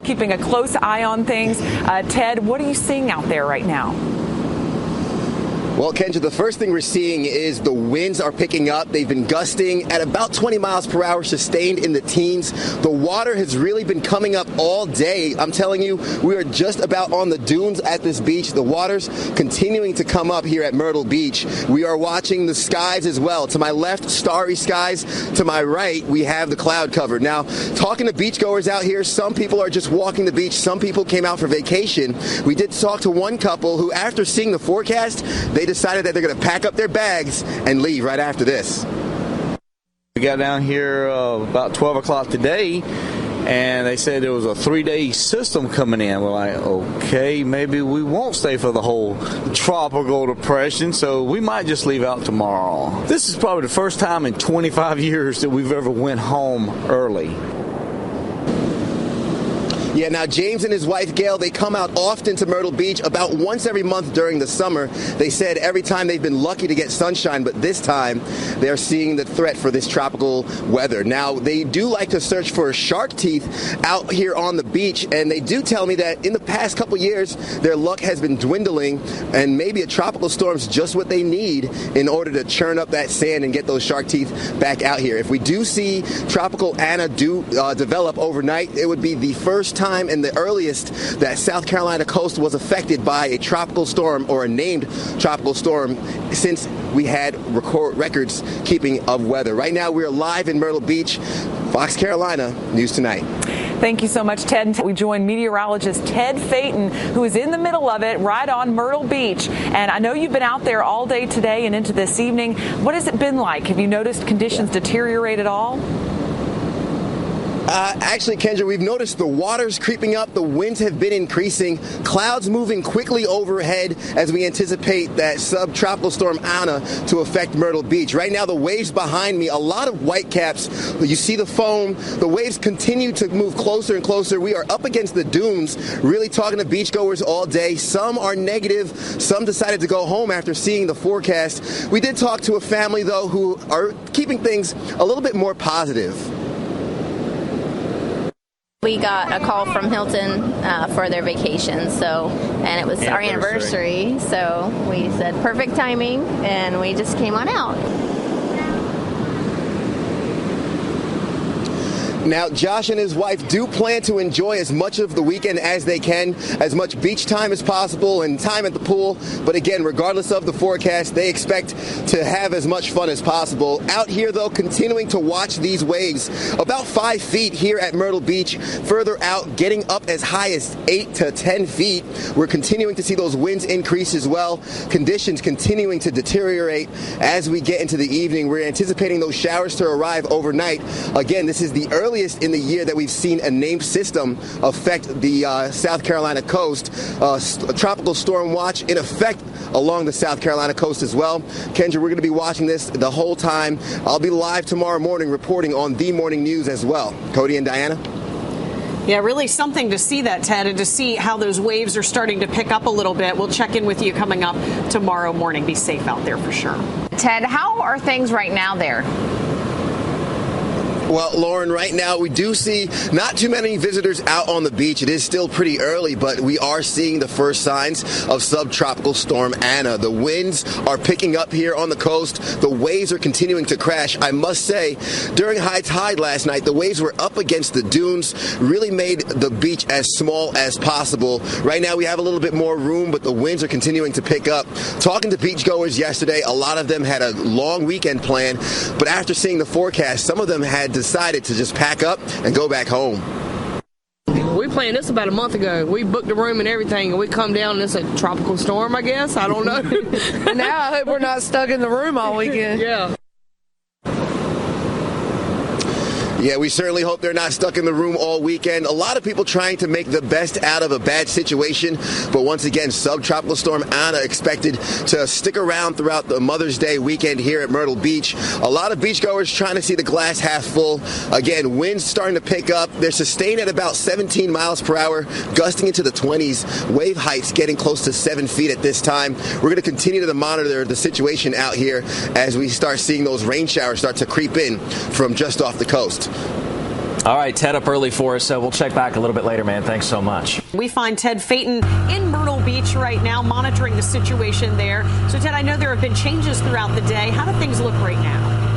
keeping a close eye on things. Ted, what are you seeing out there right now? Well, Kendra, the first thing we're seeing is the winds are picking up. They've been gusting at about 20 miles per hour, sustained in the teens. The water has really been coming up all day. I'm telling you, we are just about on the dunes at this beach. The water's continuing to come up here at Myrtle Beach. We are watching the skies as well. To my left, starry skies. To my right, we have the cloud cover. Now, talking to beachgoers out here, some people are just walking the beach. Some people came out for vacation. We did talk to one couple who, after seeing the forecast, they decided that they're going to pack up their bags and leave right after this. We got down here about 12 o'clock today, and they said there was a 3-day system coming in. We're like, okay, maybe we won't stay for the whole tropical depression, so we might just leave out tomorrow. This is probably the first time in 25 years that we've ever went home early. Yeah, now James and his wife Gail, they come out often to Myrtle Beach, about once every month during the summer. They said every time they've been lucky to get sunshine, but this time they're seeing the threat for this tropical weather. Now, they do like to search for shark teeth out here on the beach, and they do tell me that in the past couple years, their luck has been dwindling, and maybe a tropical storm's just what they need in order to churn up that sand and get those shark teeth back out here. If we do see Tropical Anna develop overnight, it would be the first time and the earliest that South Carolina coast was affected by a tropical storm or a named tropical storm since we had records keeping of weather. Right now, we're live in Myrtle Beach. Fox Carolina News Tonight. Thank you so much, Ted. We join meteorologist Ted Phaeton, who is in the middle of it right on Myrtle Beach. And I know you've been out there all day today and into this evening. What has it been like? Have you noticed conditions deteriorate at all? Actually, Kendra, we've noticed the water's creeping up. The winds have been increasing. Clouds moving quickly overhead as we anticipate that subtropical storm Anna to affect Myrtle Beach. Right now, the waves behind me, a lot of white caps. You see the foam. The waves continue to move closer and closer. We are up against the dunes, really talking to beachgoers all day. Some are negative. Some decided to go home after seeing the forecast. We did talk to a family, though, who are keeping things a little bit more positive. We got a call from Hilton for their vacation, and it was our anniversary, so we said perfect timing, and we just came on out. Now, Josh and his wife do plan to enjoy as much of the weekend as they can, as much beach time as possible and time at the pool. But again, regardless of the forecast, they expect to have as much fun as possible. Out here, though, continuing to watch these waves, about 5 feet here at Myrtle Beach. Further out, getting up as high as 8 to 10 feet. We're continuing to see those winds increase as well. Conditions continuing to deteriorate as we get into the evening. We're anticipating those showers to arrive overnight. Again, this is the earliest in the year that we've seen a named system affect the South Carolina coast. A tropical storm watch in effect along the South Carolina coast as well. Kendra, we're going to be watching this the whole time. I'll be live tomorrow morning reporting on the morning news as well. Cody and Diana. Yeah, really something to see that, Ted, and to see how those waves are starting to pick up a little bit. We'll check in with you coming up tomorrow morning. Be safe out there for sure. Ted, how are things right now there? Well, Lauren, right now we do see not too many visitors out on the beach. It is still pretty early, but we are seeing the first signs of subtropical storm Anna. The winds are picking up here on the coast. The waves are continuing to crash. I must say, during high tide last night, the waves were up against the dunes, really made the beach as small as possible. Right now we have a little bit more room, but the winds are continuing to pick up. Talking to beachgoers yesterday, a lot of them had a long weekend plan, but after seeing the forecast, some of them had decided to just pack up and go back home. We planned this about a month ago. We booked a room and everything, and we come down and it's a tropical storm, I guess. I don't know. Now I hope we're not stuck in the room all weekend. Yeah. Yeah, we certainly hope they're not stuck in the room all weekend. A lot of people trying to make the best out of a bad situation. But once again, subtropical storm Anna expected to stick around throughout the Mother's Day weekend here at Myrtle Beach. A lot of beachgoers trying to see the glass half full. Again, winds starting to pick up. They're sustained at about 17 miles per hour, gusting into the 20s. Wave heights getting close to 7 feet at this time. We're going to continue to monitor the situation out here as we start seeing those rain showers start to creep in from just off the coast. All right, Ted up early for us, so we'll check back a little bit later, man. Thanks so much. We find Ted Phaeton in Myrtle Beach right now, monitoring the situation there. So, Ted, I know there have been changes throughout the day. How do things look right now?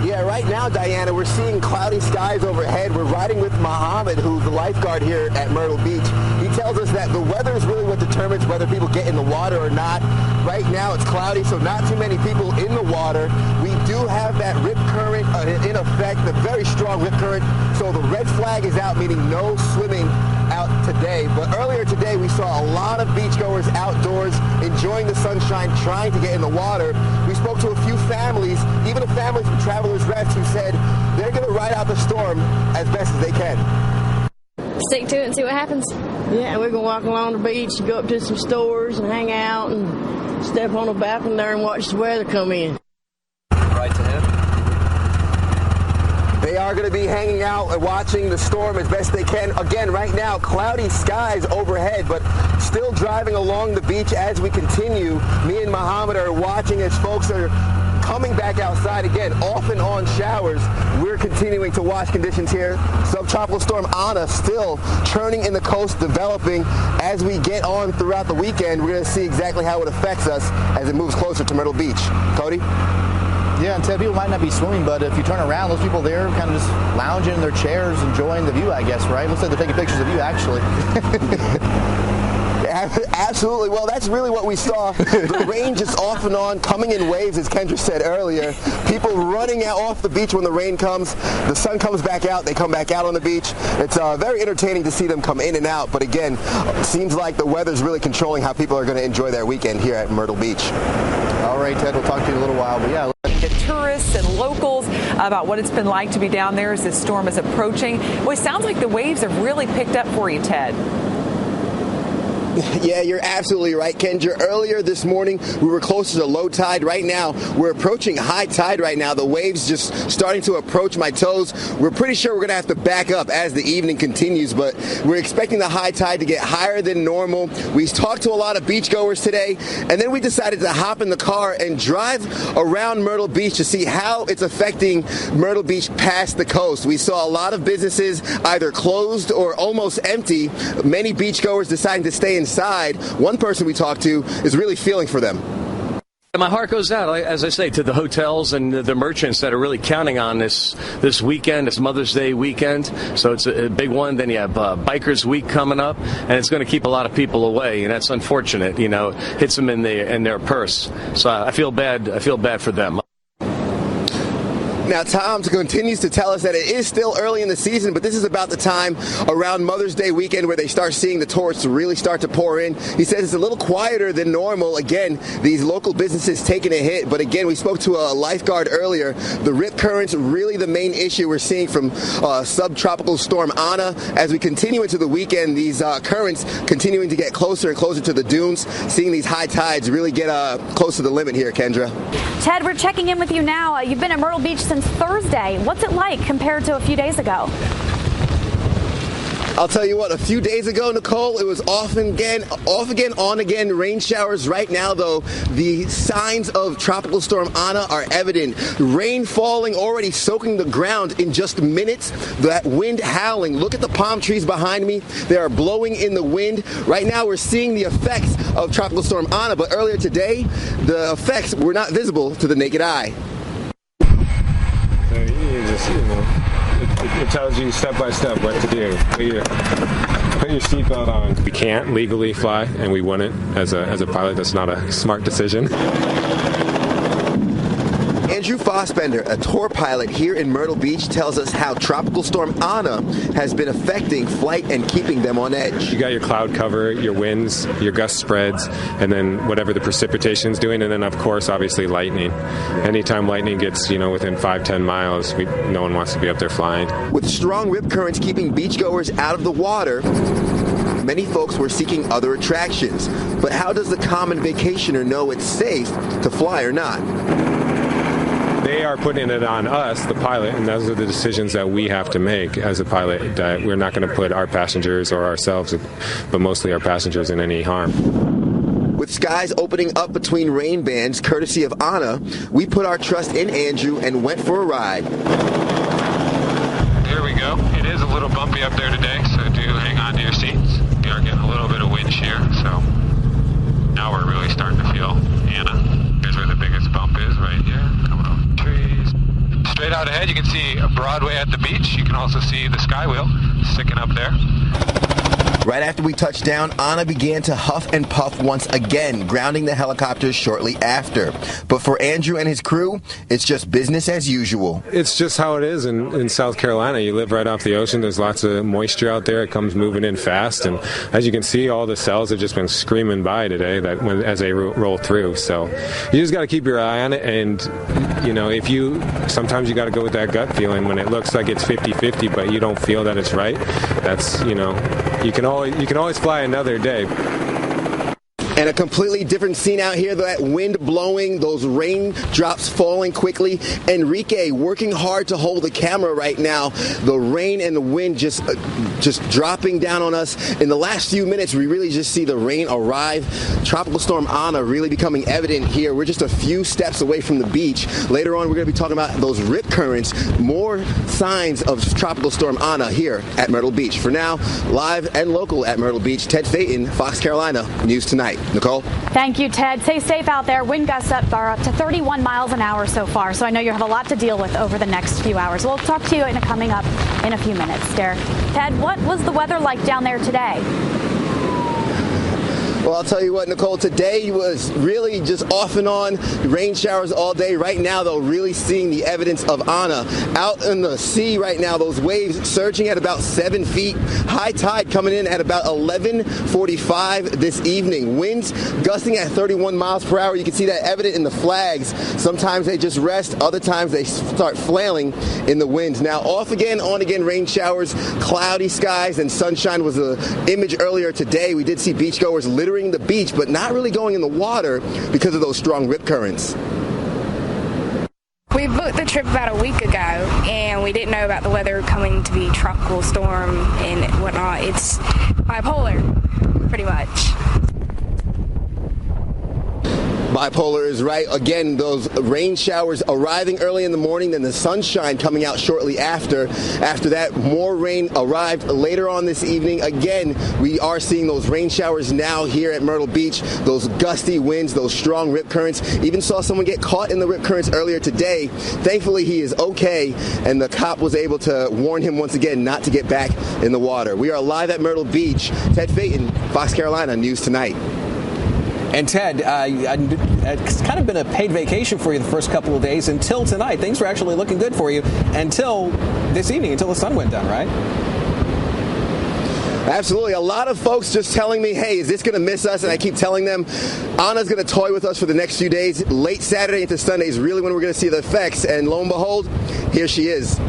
Yeah, right now, Diana, we're seeing cloudy skies overhead. We're riding with Mohammed, who's the lifeguard here at Myrtle Beach. He tells us that the weather is really what determines whether people get in the water or not. Right now, it's cloudy, so not too many people in the water. We do have that rip current in effect, a very strong rip current. So the red flag is out, meaning no swimming out today. But earlier today, we saw a lot of beachgoers outdoors enjoying the sunshine, trying to get in the water. We spoke to a few families, even a family from Travelers Rest, who said they're going to ride out the storm as best as they can. Stick to it and see what happens. Yeah, we're going to walk along the beach, go up to some stores and hang out and step on the balcony there and watch the weather come in. Right to him. They are going to be hanging out and watching the storm as best they can. Again, right now, cloudy skies overhead, but still driving along the beach as we continue. Me and Mohammed are watching as folks are coming back outside again, off and on showers. We're continuing to watch conditions here. Subtropical storm Ana still churning in the coast, developing. As we get on throughout the weekend, we're going to see exactly how it affects us as it moves closer to Myrtle Beach. Cody? Yeah, and Ted, people might not be swimming, but if you turn around, those people there kind of just lounging in their chairs, enjoying the view, I guess, right? Looks like they're taking pictures of you, actually. Absolutely. Well, that's really what we saw. The rain just off and on, coming in waves, as Kendra said earlier. People running out off the beach when the rain comes. The sun comes back out. They come back out on the beach. It's very entertaining to see them come in and out. But again, it seems like the weather's really controlling how people are going to enjoy their weekend here at Myrtle Beach. All right, Ted, we'll talk to you in a little while. But yeah. To tourists and locals about what it's been like to be down there as this storm is approaching. Well, it sounds like the waves have really picked up for you, Ted. Yeah, you're absolutely right, Kendra. Earlier this morning, we were closer to low tide. Right now, we're approaching high tide right now. The waves just starting to approach my toes. We're pretty sure we're going to have to back up as the evening continues, but we're expecting the high tide to get higher than normal. We talked to a lot of beachgoers today, and then we decided to hop in the car and drive around Myrtle Beach to see how it's affecting Myrtle Beach past the coast. We saw a lot of businesses either closed or almost empty. Many beachgoers deciding to stay inside. One person we talked to is really feeling for them. My heart goes out, as I say, to the hotels and the merchants that are really counting on this weekend, this Mother's Day weekend. So it's a big one. Then you have Bikers Week coming up, and it's going to keep a lot of people away, and that's unfortunate. You know, hits them in their purse. So I feel bad. I feel bad for them. Now, Tom continues to tell us that it is still early in the season, but this is about the time around Mother's Day weekend where they start seeing the tourists really start to pour in. He says it's a little quieter than normal. Again, these local businesses taking a hit, but again, we spoke to a lifeguard earlier. The rip current's really the main issue we're seeing from subtropical storm Ana. As we continue into the weekend, these currents continuing to get closer and closer to the dunes, seeing these high tides really get close to the limit here, Kendra. Ted, we're checking in with you now. You've been at Myrtle Beach since Thursday. What's it like compared to a few days ago? I'll tell you what, a few days ago, Nicole, it was off again, on again, rain showers. Right now, though, the signs of tropical storm Ana are evident. Rain falling, already soaking the ground in just minutes. That wind howling. Look at the palm trees behind me. They are blowing in the wind. Right now, we're seeing the effects of tropical storm Ana, but earlier today, the effects were not visible to the naked eye. It tells you step by step what to do. Put your seatbelt on. We can't legally fly, and we wouldn't as a pilot. That's not a smart decision. Andrew Fossbender, a tour pilot here in Myrtle Beach, tells us how tropical storm Ana has been affecting flight and keeping them on edge. You got your cloud cover, your winds, your gust spreads, and then whatever the precipitation's doing, and then of course, obviously, lightning. Anytime lightning gets, within 5-10 miles, no one wants to be up there flying. With strong rip currents keeping beachgoers out of the water, many folks were seeking other attractions. But how does the common vacationer know it's safe to fly or not? They are putting it on us, the pilot, and those are the decisions that we have to make as a pilot. That we're not going to put our passengers or ourselves, but mostly our passengers, in any harm. With skies opening up between rain bands, courtesy of Ana, we put our trust in Andrew and went for a ride. bumpy up there today, so do hang on to your seats. We are getting a little bit of wind shear, so now we're really starting to feel Anna. Here's where the biggest bump is, right here, coming over the trees. Straight out ahead, you can see Broadway at the beach. You can also see the Skywheel sticking up there. Right after we touched down, Anna began to huff and puff once again, grounding the helicopters shortly after. But for Andrew and his crew, it's just business as usual. It's just how it is in South Carolina. You live right off the ocean. There's lots of moisture out there. It comes moving in fast. And as you can see, all the cells have just been screaming by today as they roll through. So you just got to keep your eye on it. And, sometimes you got to go with that gut feeling when it looks like it's 50-50, but you don't feel that it's right. That's, you can always fly another day. And a completely different scene out here, that wind blowing, those raindrops falling quickly. Enrique working hard to hold the camera right now. The rain and the wind just dropping down on us. In the last few minutes, we really just see the rain arrive. Tropical Storm Ana really becoming evident here. We're just a few steps away from the beach. Later on, we're going to be talking about those rip currents. More signs of Tropical Storm Ana here at Myrtle Beach. For now, live and local at Myrtle Beach, Ted Phaeton, Fox Carolina News Tonight. Nicole? Thank you, Ted. Stay safe out there. Wind gusts are up to 31 miles an hour so far, so I know you have a lot to deal with over the next few hours. We'll talk to you coming up in a few minutes, Derek. Ted, what was the weather like down there today? Well, I'll tell you what, Nicole, today was really just off and on, rain showers all day. Right now, though, really seeing the evidence of Ana. Out in the sea right now, those waves surging at about 7 feet. High tide coming in at about 11:45 this evening. Winds gusting at 31 miles per hour. You can see that evident in the flags. Sometimes they just rest. Other times they start flailing in the winds. Now, off again, on again, rain showers, cloudy skies, and sunshine was the image earlier today. We did see beachgoers littering the beach, but not really going in the water because of those strong rip currents. We booked the trip about a week ago, and we didn't know about the weather coming to be tropical storm and whatnot. It's bipolar, pretty much. Bipolar is right. Again, those rain showers arriving early in the morning, then the sunshine coming out shortly after. After that, more rain arrived later on this evening. Again, we are seeing those rain showers now here at Myrtle Beach, those gusty winds, those strong rip currents. Even saw someone get caught in the rip currents earlier today. Thankfully, he is okay, and the cop was able to warn him once again not to get back in the water. We are live at Myrtle Beach. Ted Phaeton, Fox Carolina News Tonight. And Ted, it's kind of been a paid vacation for you the first couple of days until tonight. Things were actually looking good for you until this evening, until the sun went down, right? Absolutely. A lot of folks just telling me, hey, is this going to miss us? And I keep telling them, Ana's going to toy with us for the next few days. Late Saturday into Sunday is really when we're going to see the effects. And lo and behold, here she is.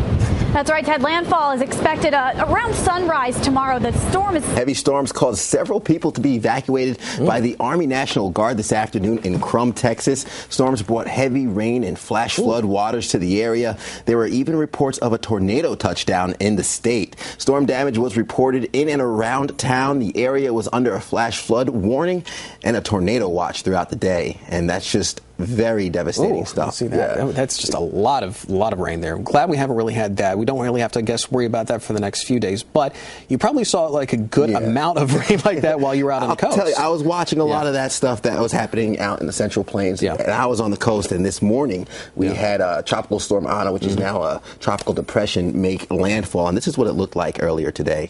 That's right, Ted. Landfall is expected around sunrise tomorrow. The storm is... Heavy storms caused several people to be evacuated by the Army National Guard this afternoon in Crum, Texas. Storms brought heavy rain and flash flood waters to the area. There were even reports of a tornado touchdown in the state. Storm damage was reported in and around town. The area was under a flash flood warning and a tornado watch throughout the day. And that's just very devastating stuff. See that? Yeah. That's just a lot of rain there. I'm glad we haven't really had that. We don't really have to, I guess, worry about that for the next few days. But you probably saw like a good amount of rain like that while you were out on the coast. Tell you, I was watching a lot of that stuff that was happening out in the Central Plains. And I was on the coast, and this morning we had Tropical Storm Ana, which is now a tropical depression, make landfall. And this is what it looked like earlier today.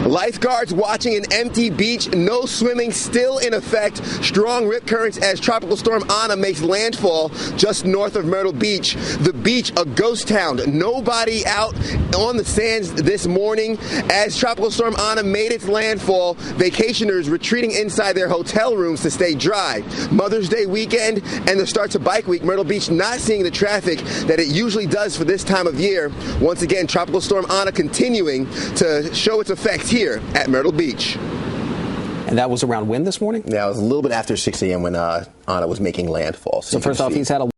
Lifeguards watching an empty beach, no swimming still in effect. Strong rip currents as Tropical Storm Ana makes landfall just north of Myrtle Beach. The beach, a ghost town. Nobody out on the sands this morning. As Tropical Storm Ana made its landfall, vacationers retreating inside their hotel rooms to stay dry. Mother's Day weekend and the start to Bike Week, Myrtle Beach not seeing the traffic that it usually does for this time of year. Once again, Tropical Storm Ana continuing to show its effects here at Myrtle Beach. And that was around when this morning? Yeah, it was a little bit after 6 a.m. when Ana was making landfall. So first off, he's had a